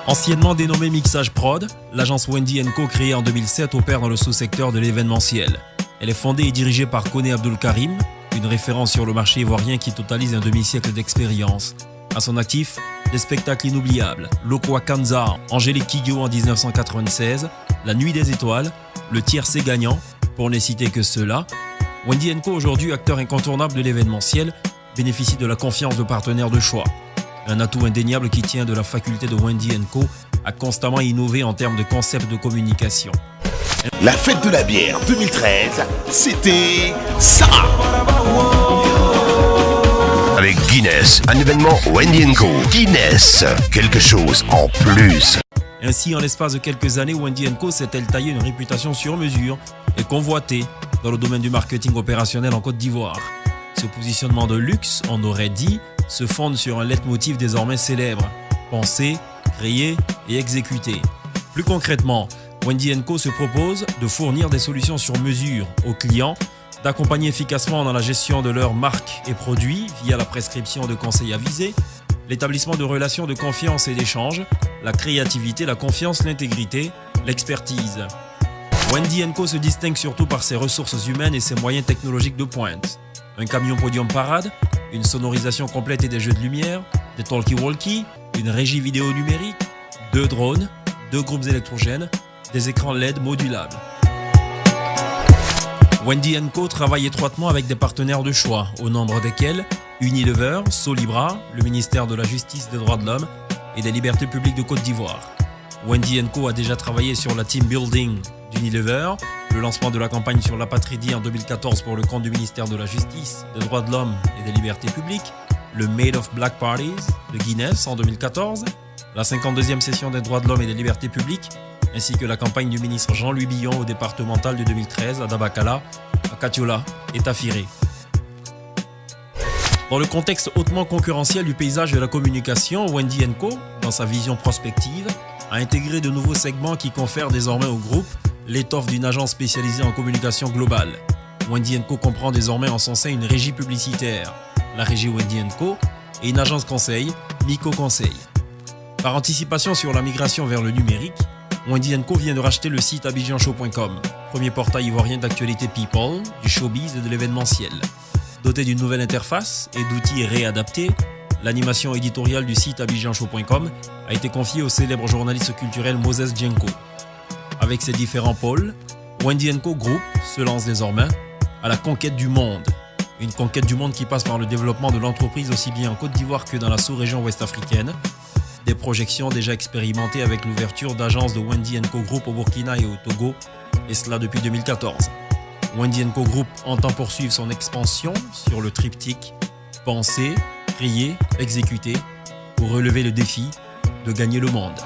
Anciennement dénommée Mixage Prod, l'agence Wendy & Co créée en 2007 opère dans le sous-secteur de l'événementiel. Elle est fondée et dirigée par Koné Abdul Karim, une référence sur le marché ivoirien qui totalise un demi-siècle d'expérience. À son actif, des spectacles inoubliables, Lokwa Kanza, Angélique Kidjo en 1996, La Nuit des Étoiles, Le Tiercé Gagnant, pour ne citer que ceux-là. Wendy & Co, aujourd'hui acteur incontournable de l'événementiel, bénéficie de la confiance de partenaires de choix. Un atout indéniable qui tient de la faculté de Wendy & Co à constamment innover en termes de concepts de communication. La fête de la bière 2013, c'était ça. Avec Guinness, un événement Wendy & Co. Guinness, quelque chose en plus. Ainsi, en l'espace de quelques années, Wendy & Co s'est-elle taillé une réputation sur mesure et convoitée dans le domaine du marketing opérationnel en Côte d'Ivoire. Ce positionnement de luxe, on aurait dit, se fonde sur un leitmotiv désormais célèbre: penser, créer et exécuter. Plus concrètement, Wendy & Co se propose de fournir des solutions sur mesure aux clients, d'accompagner efficacement dans la gestion de leurs marques et produits via la prescription de conseils avisés, l'établissement de relations de confiance et d'échange, la créativité, la confiance, l'intégrité, l'expertise. Wendy & Co se distingue surtout par ses ressources humaines et ses moyens technologiques de pointe. Un camion podium parade, une sonorisation complète et des jeux de lumière, des talkie-walkie, une régie vidéo numérique, 2 drones, 2 groupes électrogènes, des écrans LED modulables. Wendy & Co travaille étroitement avec des partenaires de choix, au nombre desquels Unilever, Solibra, le ministère de la Justice, des Droits de l'Homme et des Libertés publiques de Côte d'Ivoire. Wendy & Co a déjà travaillé sur la team building d'Unilever, le lancement de la campagne sur l'apatridie en 2014 pour le compte du ministère de la Justice, des Droits de l'Homme et des Libertés publiques, le Made of Black Parties de Guinness en 2014, la 52e session des Droits de l'Homme et des Libertés publiques, ainsi que la campagne du ministre Jean-Louis Billon au départemental de 2013 à Dabakala, à Katiola et Tafiré. Dans le contexte hautement concurrentiel du paysage de la communication, Wendy & Co, dans sa vision prospective, a intégré de nouveaux segments qui confèrent désormais au groupe l'étoffe d'une agence spécialisée en communication globale. Wendy & Co comprend désormais en son sein une régie publicitaire, la régie Wendy & Co, et une agence conseil, Nico Conseil. Par anticipation sur la migration vers le numérique, Wendy & Co vient de racheter le site abidjanshow.com, premier portail ivoirien d'actualité people, du showbiz et de l'événementiel. Doté d'une nouvelle interface et d'outils réadaptés, l'animation éditoriale du site abidjanshow.com a été confiée au célèbre journaliste culturel Moses Djenko. Avec ses différents pôles, Wendy & Co Group se lance désormais à la conquête du monde. Une conquête du monde qui passe par le développement de l'entreprise aussi bien en Côte d'Ivoire que dans la sous-région ouest-africaine. Des projections déjà expérimentées avec l'ouverture d'agences de Wendy & Co Group au Burkina et au Togo, et cela depuis 2014. Wendy & Co Group entend poursuivre son expansion sur le triptyque penser, créer, exécuter pour relever le défi de gagner le monde.